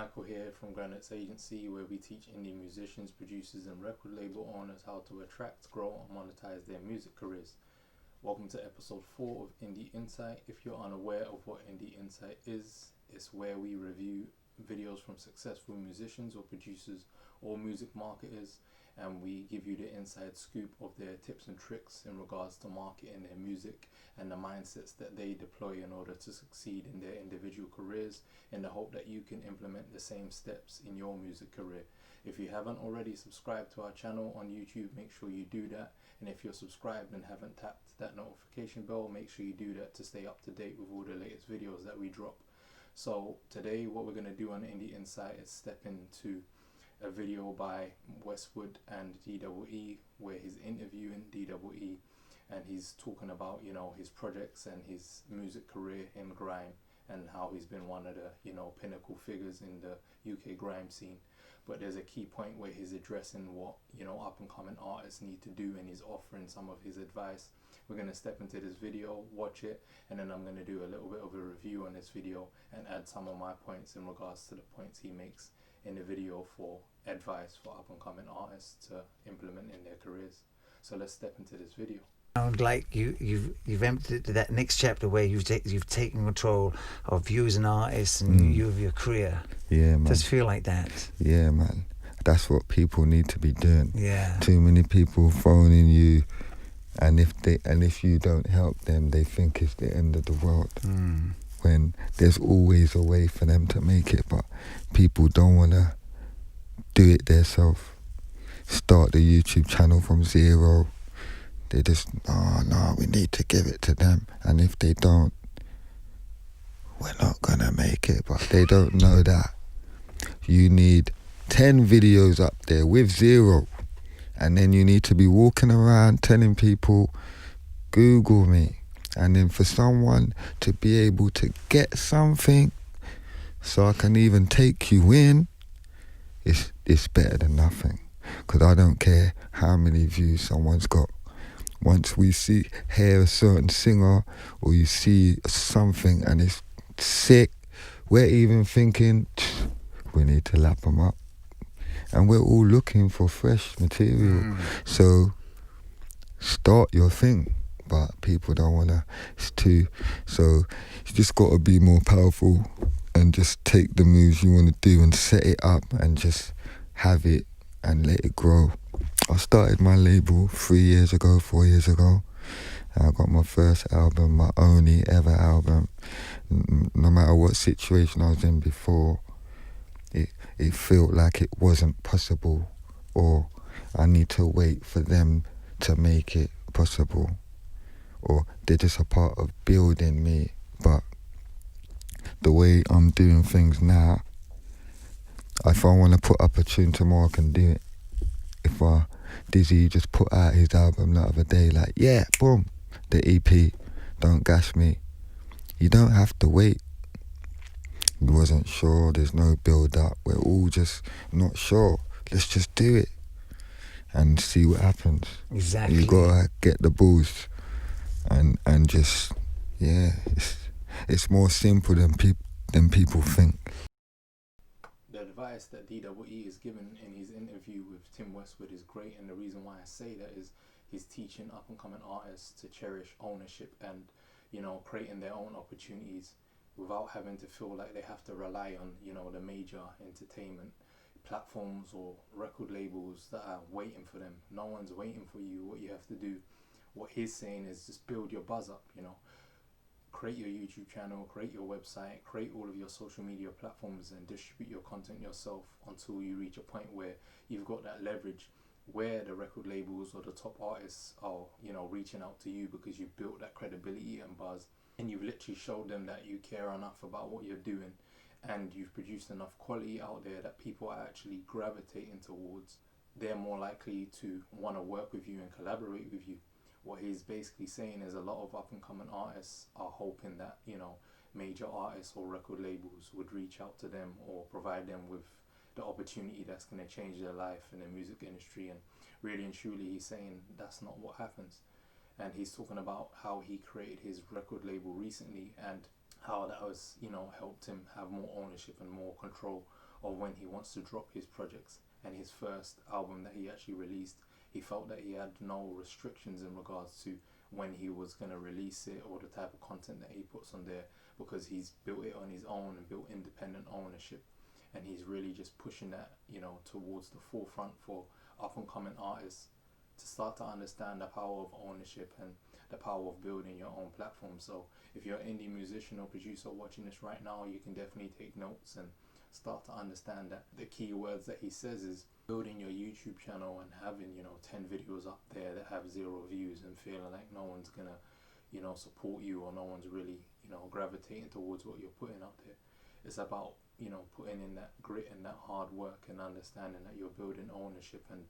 Michael here from GRNDXAGENCY, where we teach indie musicians, producers and record label owners how to attract, grow and monetize their music careers. Welcome to episode 4 of Indie Insight. If you're unaware of what Indie Insight is, it's where we review videos from successful musicians or producers or music marketers, and we give you the inside scoop of their tips and tricks in regards to marketing their music and the mindsets that they deploy in order to succeed in their individual careers, in the hope that you can implement the same steps in your music career. If you haven't already subscribed to our channel on YouTube, make sure you do that. And if you're subscribed and haven't tapped that notification bell, make sure you do that to stay up to date with all the latest videos that we drop. So today what we're going to do on Indie Insight is step into a video by Westwood and DEE, where he's interviewing DEE and he's talking about, his projects and his music career in grime and how he's been one of the, pinnacle figures in the UK grime scene. But there's a key point where he's addressing what, up and coming artists need to do, and he's offering some of his advice. We're going to step into this video, watch it, and then I'm going to do a little bit of a review on this video and add some of my points in regards to the points he makes in the video for advice for up and coming artists to implement in their careers. So let's step into this video. Sound like you've emptied that next chapter where you've taken control of you as an artist and you of your career. Yeah, man. Does it feel like that? Yeah, man. That's what people need to be doing. Yeah. Too many people phoning you, and if you don't help them, they think it's the end of the world. When there's always a way for them to make it, but people don't want to do it themselves. Start the YouTube channel from zero. They just, no, we need to give it to them. And if they don't, we're not going to make it. But they don't know that you need 10 videos up there with zero. And then you need to be walking around telling people, Google me. And then for someone to be able to get something so I can even take you in, it's better than nothing. Because I don't care how many views someone's got. Once we hear a certain singer, or you see something and it's sick, we're even thinking, we need to lap them up. And we're all looking for fresh material. So start your thing. But people don't want to, so you just got to be more powerful and just take the moves you want to do and set it up and just have it and let it grow. I started my label 4 years ago. I got my first album, my only ever album. No matter what situation I was in before, it felt like it wasn't possible, or I need to wait for them to make it possible, or they're just a part of building me. But the way I'm doing things now, if I want to put up a tune tomorrow, I can do it. If Dizzy just put out his album the other day, like, yeah, boom, the EP, Don't Gash Me. You don't have to wait. You wasn't sure, there's no build up, we're all just not sure. Let's just do it and see what happens. Exactly. You gotta get the boost and just, it's more simple than people think. The advice that DEE is given in his interview with Tim Westwood is great, and the reason why I say that is he's teaching up and coming artists to cherish ownership and, creating their own opportunities without having to feel like they have to rely on, the major entertainment platforms or record labels that are waiting for them. No one's waiting for you. What you have to do, what he's saying is just build your buzz up, create your YouTube channel, create your website, create all of your social media platforms and distribute your content yourself until you reach a point where you've got that leverage where the record labels or the top artists are, reaching out to you because you've built that credibility and buzz, and you've literally showed them that you care enough about what you're doing, and you've produced enough quality out there that people are actually gravitating towards. They're more likely to want to work with you and collaborate with you. What he's basically saying is a lot of up and coming artists are hoping that, major artists or record labels would reach out to them or provide them with the opportunity that's going to change their life in the music industry. And really and truly, he's saying that's not what happens. And he's talking about how he created his record label recently and how that was, helped him have more ownership and more control of when he wants to drop his projects. And his first album that he actually released, he felt that he had no restrictions in regards to when he was going to release it or the type of content that he puts on there, because he's built it on his own and built independent ownership. And he's really just pushing that, towards the forefront for up and coming artists to start to understand the power of ownership and the power of building your own platform. So if you're an indie musician or producer watching this right now, you can definitely take notes and start to understand that the key words that he says is building your YouTube channel and having 10 videos up there that have 0 views and feeling like no one's gonna support you, or no one's really gravitating towards what you're putting out there. It's about putting in that grit and that hard work and understanding that you're building ownership. And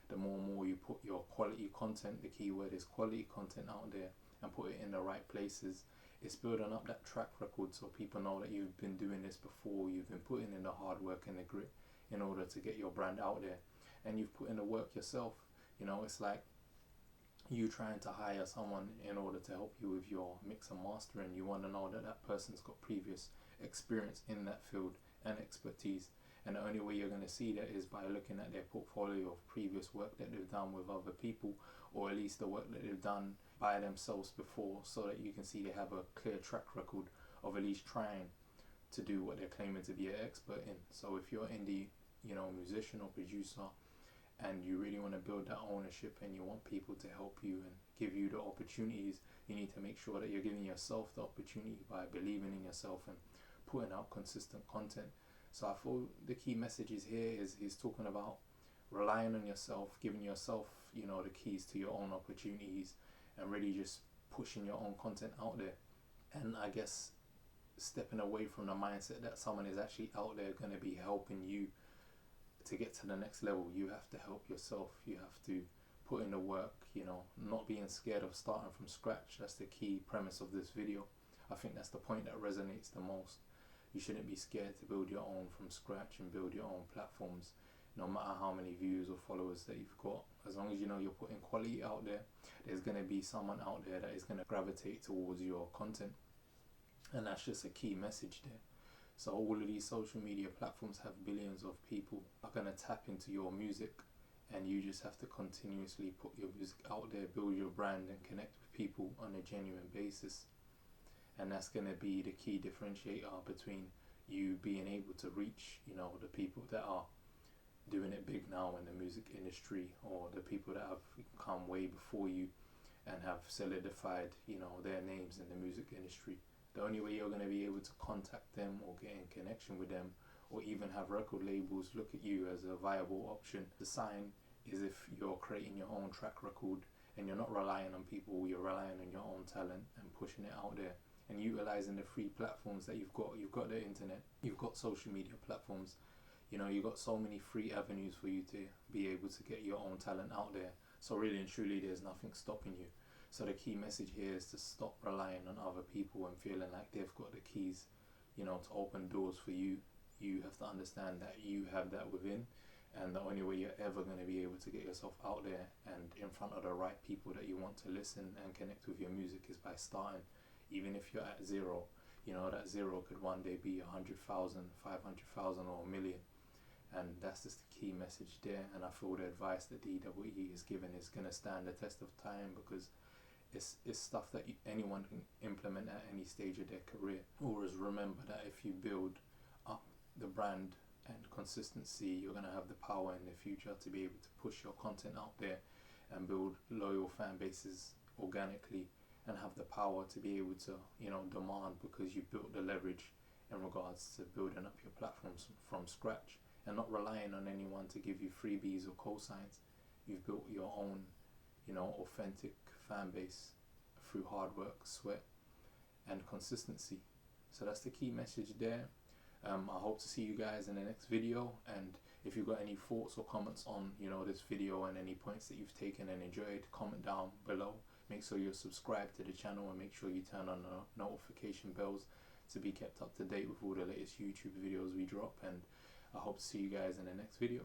the more and more you put your quality content, the key word is quality content, out there and put it in the right places, it's building up that track record so people know that you've been doing this before, you've been putting in the hard work and the grit in order to get your brand out there, and you've put in the work yourself. It's like you trying to hire someone in order to help you with your mix and mastering. You want to know that that person's got previous experience in that field and expertise, and the only way you're going to see that is by looking at their portfolio of previous work that they've done with other people, or at least the work that they've done by themselves before, so that you can see they have a clear track record of at least trying to do what they're claiming to be an expert in. So if you're an indie musician or producer, and you really want to build that ownership and you want people to help you and give you the opportunities, you need to make sure that you're giving yourself the opportunity by believing in yourself and putting out consistent content. So I feel the key messages here is he's talking about relying on yourself, giving yourself the keys to your own opportunities, and really just pushing your own content out there. And I guess stepping away from the mindset that someone is actually out there going to be helping you to get to the next level. You have to help yourself. You have to put in the work, not being scared of starting from scratch. That's the key premise of this video. I think that's the point that resonates the most. You shouldn't be scared to build your own from scratch and build your own platforms, no matter how many views or followers that you've got. As long as you're putting quality out there, there's going to be someone out there that is going to gravitate towards your content. And that's just a key message there. So all of these social media platforms have billions of people are going to tap into your music, and you just have to continuously put your music out there, build your brand and connect with people on a genuine basis. And that's going to be the key differentiator between you being able to reach the people that are doing it big now in the music industry, or the people that have come way before you and have solidified their names in the music industry. The only way you're going to be able to contact them or get in connection with them, or even have record labels look at you as a viable option to sign, is if you're creating your own track record and you're not relying on people, you're relying on your own talent and pushing it out there and utilizing the free platforms that you've got. You've got the internet, you've got social media platforms, you've got so many free avenues for you to be able to get your own talent out there. So really and truly, there's nothing stopping you. So the key message here is to stop relying on other people and feeling like they've got the keys, to open doors for you. You have to understand that you have that within, and the only way you're ever going to be able to get yourself out there and in front of the right people that you want to listen and connect with your music is by starting. Even if you're at zero, that zero could one day be 100,000, 500,000 or 1 million. And that's just the key message there. And I feel the advice that DWE is given is going to stand the test of time, because it's stuff that anyone can implement at any stage of their career. Always remember that if you build up the brand and consistency, you're going to have the power in the future to be able to push your content out there and build loyal fan bases organically, and have the power to be able to demand, because you built the leverage in regards to building up your platforms from scratch and not relying on anyone to give you freebies or cosigns. You've built your own authentic fan base through hard work, sweat and consistency. So that's the key message there. I hope to see you guys in the next video, and if you've got any thoughts or comments on this video and any points that you've taken and enjoyed, comment down below. Make sure you're subscribed to the channel and make sure you turn on the notification bells to be kept up to date with all the latest YouTube videos we drop, and I hope to see you guys in the next video.